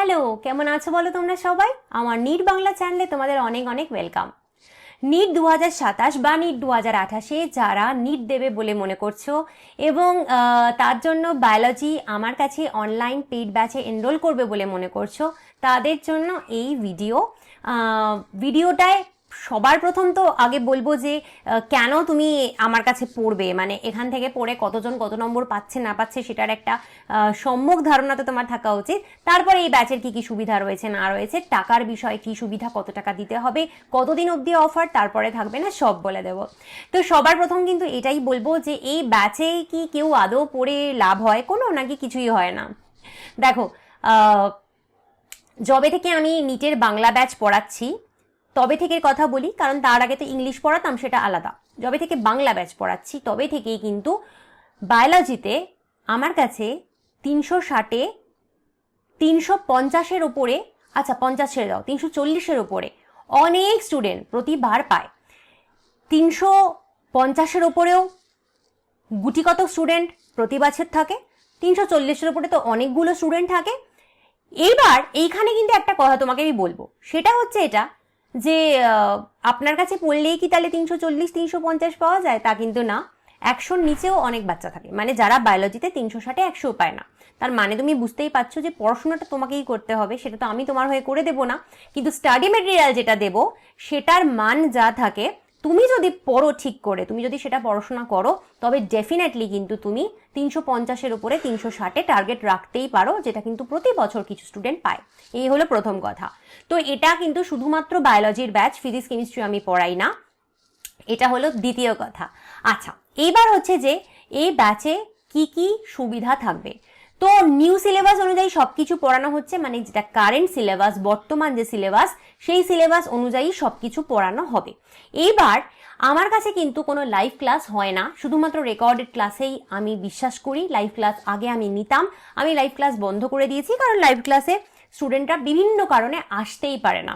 Hello, কেমন আছো বলো তোমরা সবাই? আমার নিট বাংলা চ্যানেলে তোমাদের অনেক অনেক ওয়েলকাম। নিট 2027 বা নিট 2028 যারা নিট দেবে বলে মনে করছো এবং তার জন্য বায়োলজি আমার কাছে অনলাইন পেইড ব্যাচে এনরোল করবে বলে মনে করছো, তাদের জন্য এই ভিডিওটায় সবার প্রথম তো আগে বলবো যে কেন তুমি আমার কাছে পড়বে, মানে এখান থেকে পড়ে কতজন কত নম্বর পাচ্ছে না পাচ্ছে সেটার একটা সম্যক ধারণা তো তোমার থাকা উচিত। তারপরে এই ব্যাচের কি কি সুবিধা রয়েছে না রয়েছে, টাকার বিষয়ে কি সুবিধা, কত টাকা দিতে হবে, কতদিন অবধি অফার, তারপরে থাকবে না সব বলে দেবো। তো সবার প্রথম কিন্তু এটাই বলবো যে এই ব্যাচে কি কেউ আদৌ পড়ে লাভ হয় কোনো, নাকি কিছুই হয় না। দেখো, যবে থেকে আমি নিটের বাংলা ব্যাচ পড়াচ্ছি তবে থেকে কথা বলি, কারণ তার আগে তো ইংলিশ পড়াতাম, সেটা আলাদা। যবে থেকে বাংলা ব্যাচ পড়াচ্ছি তবে থেকেই কিন্তু বায়োলজিতে আমার কাছে 360-এ 350-এর ওপরে, আচ্ছা 50 ছেড়ে দাও, 340-এর ওপরে অনেক স্টুডেন্ট প্রতিবার পায়। 350-এর ওপরেও গুটি কত স্টুডেন্ট প্রতি বছর থাকে, 340-এর ওপরে তো অনেকগুলো স্টুডেন্ট থাকে। এইবার এইখানে কিন্তু একটা কথা তোমাকে আমি বলবো, সেটা হচ্ছে এটা যে আপনার কাছে পড়লেই কি তাহলে 340-350 পাওয়া যায়? তা কিন্তু না। 100-র নিচেও অনেক বাচ্চা থাকে, মানে যারা বায়োলজিতে 360-এ 100 পায় না। তার মানে তুমি বুঝতেই পারছো যে পড়াশোনাটা তোমাকেই করতে হবে, সেটা তো আমি তোমার হয়ে করে দেবো না, কিন্তু স্টাডি মেটেরিয়াল যেটা দেবো সেটার মান যা থাকে, তুমি যদি পড়ো ঠিক করে, তুমি যদি সেটা পড়াশোনা করো, তবে ডেফিনেটলি কিন্তু তুমি 350-এর উপরে 360-এ টার্গেট রাখতেই পারো, যেটা কিন্তু প্রতি বছর কিছু স্টুডেন্ট পায়। এই হলো প্রথম কথা। তো এটা কিন্তু শুধুমাত্র বায়োলজির ব্যাচ, ফিজিক্স কেমিস্ট্রি আমি পড়াই না, এটা হলো দ্বিতীয় কথা। আচ্ছা, এইবার হচ্ছে যে এই ব্যাচে কি কি সুবিধা থাকবে। তো নিউ সিলেবাস অনুযায়ী সবকিছু পড়ানো হচ্ছে, মানে যেটা কারেন্ট সিলেবাস, বর্তমান যে সিলেবাস, সেই সিলেবাস অনুযায়ী সবকিছু পড়ানো হবে। এইবার আমার কাছে কিন্তু কোনো লাইভ ক্লাস হয় না, শুধুমাত্র রেকর্ডেড ক্লাসেই আমি বিশ্বাস করি। লাইভ ক্লাস আগে আমি নিতাম, আমি লাইভ ক্লাস বন্ধ করে দিয়েছি, কারণ লাইভ ক্লাসে স্টুডেন্টরা বিভিন্ন কারণে আসতেই পারে না।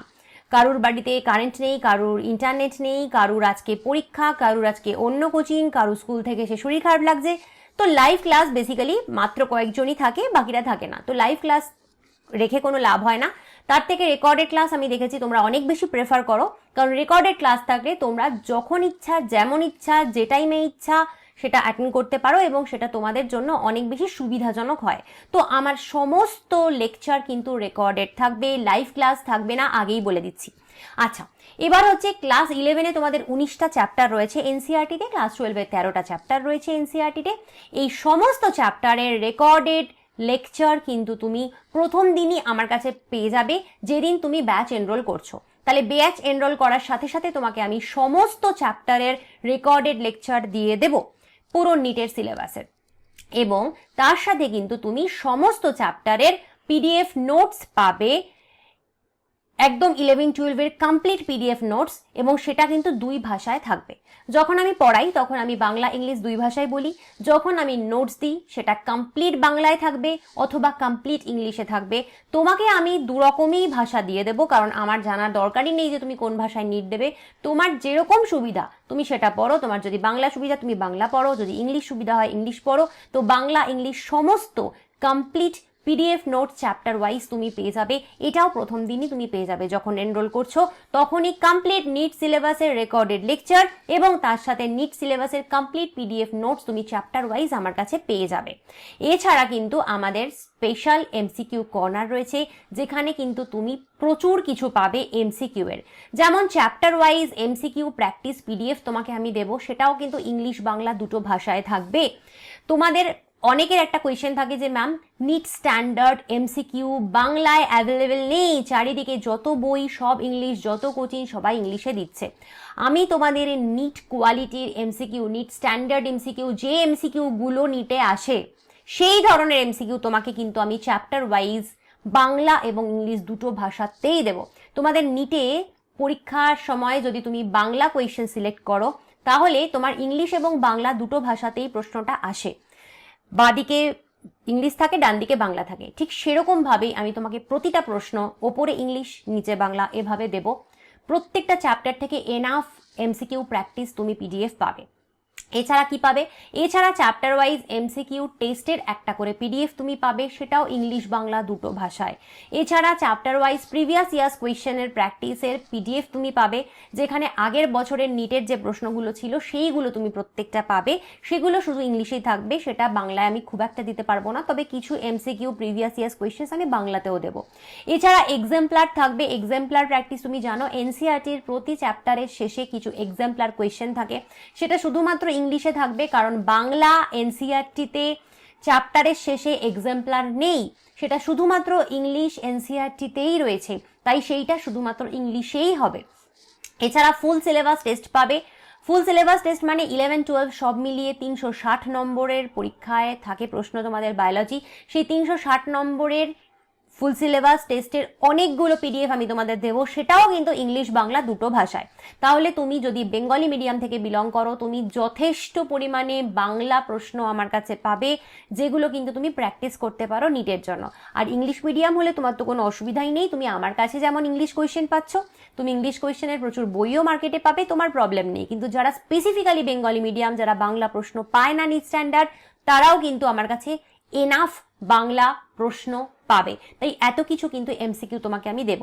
কারুর বাড়িতে কারেন্ট নেই, কারুর ইন্টারনেট নেই, কারুর আজকে পরীক্ষা, কারুর আজকে অন্য কোচিং, কারুর স্কুল থেকে সে শরীর খারাপ লাগছে। তো লাইভ ক্লাস বেসিক্যালি মাত্র কয়েকজনই থাকে, বাকিরা থাকে না। তো লাইভ ক্লাস রেখে কোনো লাভ হয় না। তার থেকে রেকর্ডেড ক্লাস আমি দেখেছি তোমরা অনেক বেশি প্রেফার করো, কারণ রেকর্ডেড ক্লাস থাকলে তোমরা যখন ইচ্ছা, যেমন ইচ্ছা, যে টাইমে ইচ্ছা সেটা অ্যাটেন্ড করতে পারো এবং সেটা তোমাদের জন্য অনেক বেশি সুবিধাজনক হয়। তো আমার সমস্ত লেকচার কিন্তু রেকর্ডেড থাকবে, লাইভ ক্লাস থাকবে না, আগেই বলে দিচ্ছি। আচ্ছা, এবার হচ্ছে ক্লাস 11-এ তোমাদের 19টা চ্যাপ্টার রয়েছে এনসিইআরটিতে, ক্লাস 12-এ 13টা চ্যাপ্টার রয়েছে এনসিইআরটিতে। এই সমস্ত চ্যাপ্টারের রেকর্ডেড লেকচার কিন্তু তুমি প্রথম দিনই আমার কাছে পেয়ে যাবে, যেদিন তুমি ব্যাচ এনরোল করছো। তাহলে ব্যাচ এনরোল করার সাথে সাথে তোমাকে আমি সমস্ত চ্যাপ্টারের রেকর্ডেড লেকচার দিয়ে দেব পুরো নিটের সিলেবাসের, এবং তার সাথে কিন্তু তুমি সমস্ত চ্যাপ্টারের পিডিএফ নোটস পাবে, একদম 11-12-এর কমপ্লিট পিডিএফ নোটস, এবং সেটা কিন্তু দুই ভাষায় থাকবে। যখন আমি পড়াই তখন আমি বাংলা ইংলিশ দুই ভাষায় বলি, যখন আমি নোটস দিই সেটা কমপ্লিট বাংলায় থাকবে অথবা কমপ্লিট ইংলিশে থাকবে। তোমাকে আমি দুরকমই ভাষা দিয়ে দেবো, কারণ আমার জানার দরকারই নেই যে তুমি কোন ভাষায় নিট দেবে। তোমার যেরকম সুবিধা তুমি সেটা পড়ো, তোমার যদি বাংলা সুবিধা তুমি বাংলা পড়ো, যদি ইংলিশ সুবিধা হয় ইংলিশ পড়ো। তো বাংলা ইংলিশ সমস্ত complete PDF note chapter wise তুমি পেয়ে যাবে। এটাও প্রথম দিনই তুমি পেয়ে যাবে, যখন এনরোল করছো তখনই কমপ্লিট নিট সিলেবাসের রেকর্ডেড লেকচার এবং তার সাথে নিট সিলেবাসের কমপ্লিট পিডিএফ নোটস তুমি চ্যাপ্টার ওয়াইজ আমার কাছে পেয়ে যাবে। এছাড়া কিন্তু আমাদের স্পেশাল এমসিকিউ কর্নার রয়েছে, যেখানে কিন্তু তুমি প্রচুর কিছু পাবে এমসিকিউ এর, যেমন chapter wise MCQ practice PDF তোমাকে আমি দেবো, সেটাও কিন্তু ইংলিশ বাংলা দুটো ভাষায় থাকবে। তোমাদের অনেকের একটা কোয়েশ্চেন থাকে যে ম্যাম নিট স্ট্যান্ডার্ড এমসিকিউ বাংলায় অ্যাভেলেবেল নেই, চারিদিকে যত বই সব ইংলিশ, যত কোচিং সবাই ইংলিশে দিচ্ছে। আমি তোমাদের নিট কোয়ালিটির এমসিকিউ, নিট স্ট্যান্ডার্ড এমসিকিউ, যে এমসিকিউ গুলো নিটে আসে সেই ধরনের এমসিকিউ তোমাকে কিন্তু আমি চ্যাপ্টার ওয়াইজ বাংলা এবং ইংলিশ দুটো ভাষাতেই দেব। তোমাদের নিটে পরীক্ষার সময় যদি তুমি বাংলা কোয়েশ্চেন সিলেক্ট করো, তাহলে তোমার ইংলিশ এবং বাংলা দুটো ভাষাতেই প্রশ্নটা আসে। বাঁদিকে ইংলিশ থাকে, ডান দিকে বাংলা থাকে, ঠিক সেরকম ভাবেই আমি তোমাকে প্রতিটা প্রশ্ন ওপরে ইংলিশ নিচে বাংলা এভাবে দেব। প্রত্যেকটা চ্যাপ্টার থেকে এনাফ এমসিকিউ প্র্যাকটিস তুমি পিডিএফ পাবে। এছাড়া কি পাবে, এছাড়া চ্যাপ্টার ওয়াইজ এমসিকিউ টেস্টের একটা করে পিডিএফ তুমি পাবে, সেটাও ইংলিশ বাংলা দুটো ভাষায়। এছাড়া চ্যাপ্টার ওয়াইজ প্রিভিয়াস ইয়ার্স কোয়েশ্চেনের প্র্যাকটিসের পিডিএফ তুমি পাবে, যেখানে আগের বছরের নিটের যে প্রশ্নগুলো ছিল সেইগুলো তুমি প্রত্যেকটা পাবে, সেগুলো শুধু ইংলিশেই থাকবে, সেটা বাংলায় আমি খুব একটা দিতে পারবো না, তবে কিছু এমসিকিউ প্রিভিয়াস ইয়ার্স কোয়েশ্চেন আমি বাংলাতেও দেবো। এছাড়া এক্সাম্পলার থাকবে, এক্সাম্পলার প্র্যাকটিস তুমি জানো এনসিইআরটির প্রতি চ্যাপ্টারের শেষে কিছু এক্সাম্পলার কোয়েশ্চেন থাকে, সেটা শুধুমাত্র ইংলিশে থাকবে, কারণ বাংলা এনসিইআরটিতে চ্যাপ্টারের শেষে এক্সাম্পলার নেই, সেটা শুধুমাত্র ইংলিশ এনসিইআরটিতেই রয়েছে, তাই সেইটা শুধুমাত্র ইংলিশেই হবে। এছাড়া ফুল সিলেবাস টেস্ট পাবে, ফুল সিলেবাস টেস্ট মানে 11-12 সব মিলিয়ে 360 নম্বরের পরীক্ষায় থাকে প্রশ্ন তোমাদের বায়োলজি, সেই 360 নম্বরের ফুল সিলেবাস টেস্টের অনেকগুলো পিডিএফ আমি তোমাদের দেবো, সেটাও কিন্তু ইংলিশ বাংলা দুটো ভাষায়। তাহলে তুমি যদি বেঙ্গলি মিডিয়াম থেকে বিলং করো, তুমি যথেষ্ট পরিমাণে বাংলা প্রশ্ন আমার কাছে পাবে, যেগুলো কিন্তু তুমি প্র্যাকটিস করতে পারো নিটের জন্য। আর ইংলিশ মিডিয়াম হলে তোমার তো কোনো অসুবিধাই নেই, তুমি আমার কাছে যেমন ইংলিশ কোয়েশ্চেন পাচ্ছ, তুমি ইংলিশ কোয়েশ্চেনের প্রচুর বইও মার্কেটে পাবে, তোমার প্রবলেম নেই। কিন্তু যারা স্পেসিফিক্যালি বেঙ্গলি মিডিয়াম, যারা বাংলা প্রশ্ন পায় না নিট স্ট্যান্ডার্ড, তারাও কিন্তু আমার কাছে এনাফ বাংলা প্রশ্ন পাবে। তাই এত কিছু কিন্তু এমসিকিউ তোমাকে আমি দেব।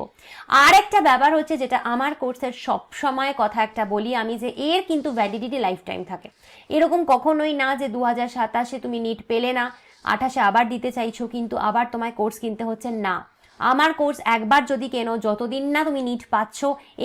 আর একটা ব্যাপার হচ্ছে, যেটা আমার কোর্সের সব সময় কথা একটা বলি আমি, যে এর কিন্তু ভ্যালিডিটি লাইফ টাইম থাকে। এরকম কখনোই না যে 2027 তুমি নিট পেলে না, 28 আবার দিতে চাইছো কিন্তু আবার তোমায় কোর্স কিনতে হচ্ছে, না। আমার কোর্স একবার যদি কেনো, যতদিন না তুমি নিট পাচ্ছ,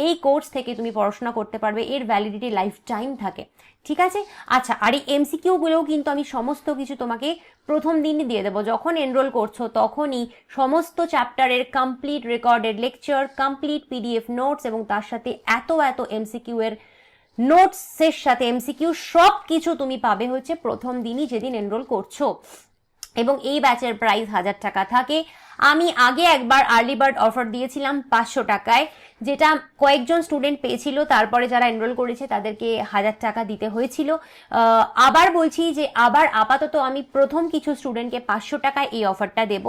এই কোর্স থেকে তুমি পড়াশোনা করতে পারবে, এর ভ্যালিডিটি লাইফ টাইম থাকে, ঠিক আছে? আচ্ছা, আর এই এমসিকিউগুলোও কিন্তু আমি সমস্ত কিছু তোমাকে প্রথম দিনই দিয়ে দেবো, যখন এনরোল করছো তখনই সমস্ত চ্যাপ্টারের complete recorded lecture, complete PDF notes, এবং তার সাথে এত এমসিকিউ এর নোটসের সাথে এমসিকিউ সব কিছু তুমি পাবে হচ্ছে প্রথম দিনই, যেদিন এনরোল করছো। এবং এই ব্যাচের প্রাইস 1000 টাকা থাকে। আমি আগে একবার আর্লি বার্ড অফার দিয়েছিলাম 500 টাকায়, যেটা কয়েকজন স্টুডেন্ট পেয়েছিল, তারপরে যারা এনরোল করেছে তাদেরকে 1000 টাকা দিতে হয়েছিল। আবার বলছি যে আবার আপাতত আমি প্রথম কিছু স্টুডেন্টকে 500 টাকায় এই অফারটা দেব,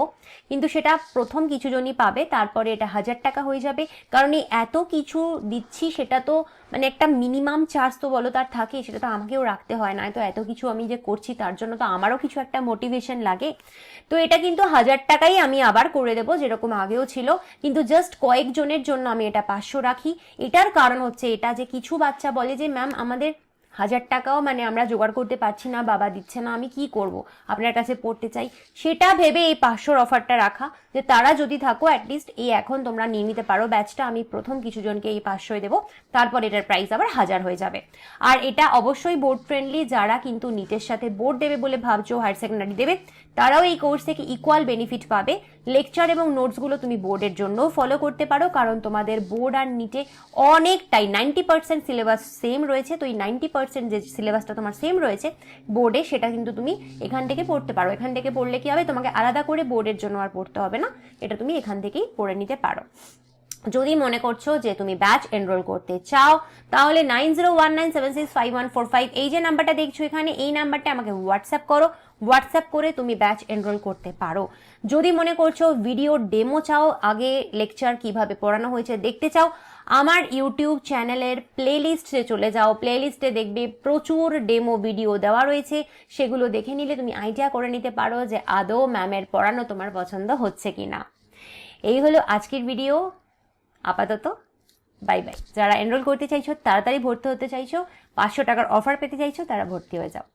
কিন্তু সেটা প্রথম কিছু জনই পাবে, তারপরে এটা 1000 টাকা হয়ে যাবে। কারণ এই এত কিছু দিচ্ছি, সেটা তো মানে একটা মিনিমাম চার্জ তো বলো তার থাকে, সেটা তো আমাকেও রাখতে হয় না, তো এত কিছু আমি যে করছি তার জন্য তো আমারও কিছু একটা মোটিভেশন লাগে। তো এটা কিন্তু 1000 টাকাই আমি আবার করে দেবো, যেরকম আগেও ছিল, কিন্তু জাস্ট কয়েকজনের জন্য আমি এটা 500 রাখি। এটার কারণ হচ্ছে এটা যে কিছু বাচ্চা বলে যে ম্যাম আমাদের 1000 টাকাও মানে আমরা জোগাড় করতে পারছি না, বাবা দিচ্ছে না, আমি কি করব, আপনার কাছে পড়তে চাই, সেটা ভেবে এই 500 অফারটা রাখা, যে তারা যদি থাকো অ্যাটলিস্ট এই এখন তোমরা নিয়ে নিতে পারো ব্যাচটা। আমি প্রথম কিছু জনকে এই 500 দেবো, তারপর এটার প্রাইস আবার 1000 হয়ে যাবে। আর এটা অবশ্যই বোর্ড ফ্রেন্ডলি, যারা কিন্তু নিটের সাথে বোর্ড দেবে বলে ভাবছো, হায়ার সেকেন্ডারি দেবে, তারাও এই কোর্স থেকে ইকুয়াল বেনিফিট পাবে। লেকচার এবং নোটসগুলো তুমি বোর্ডের জন্যও ফলো করতে পারো, কারণ তোমাদের বোর্ড আর নিটে অনেকটাই 90% সিলেবাস সেম রয়েছে। তো এই 90% যে সিলেবাসটা তোমার সেম রয়েছে বোর্ডে, সেটা কিন্তু তুমি এখান থেকে পড়তে পারো। এখান থেকে পড়লে কি হবে, তোমাকে আলাদা করে বোর্ডের জন্য আর পড়তে হবে না, এটা তুমি এখান থেকেই পড়ে নিতে পারো। যদি মনে করছো যে তুমি ব্যাচ এনরোল করতে চাও, তাহলে 9019765145 এই যে নাম্বারটা দেখছো এখানে, এই নাম্বারটা আমাকে হোয়াটসঅ্যাপ করো, হোয়াটসঅ্যাপ করে তুমি ব্যাচ এনরোল করতে পারো। যদি মনে করছো ভিডিও ডেমো চাও, আগে লেকচার কিভাবে পড়ানো হয়েছে দেখতে চাও, আমার ইউটিউব চ্যানেলের প্লেলিস্টে চলে যাও, প্লেলিস্টে দেখবে প্রচুর ডেমো ভিডিও দেওয়া রয়েছে, সেগুলো দেখে নিলে তুমি আইডিয়া করে নিতে পারো যে আদৌ ম্যামের পড়ানো তোমার পছন্দ হচ্ছে কিনা। এই হলো আজকের ভিডিও, আপাতত বাই বাই। যারা এনরোল করতে চাইছো, তাড়াতাড়ি ভর্তি হতে চাইছো, 500 টাকার অফার পেতে চাইছো, তারা ভর্তি হয়ে যাও।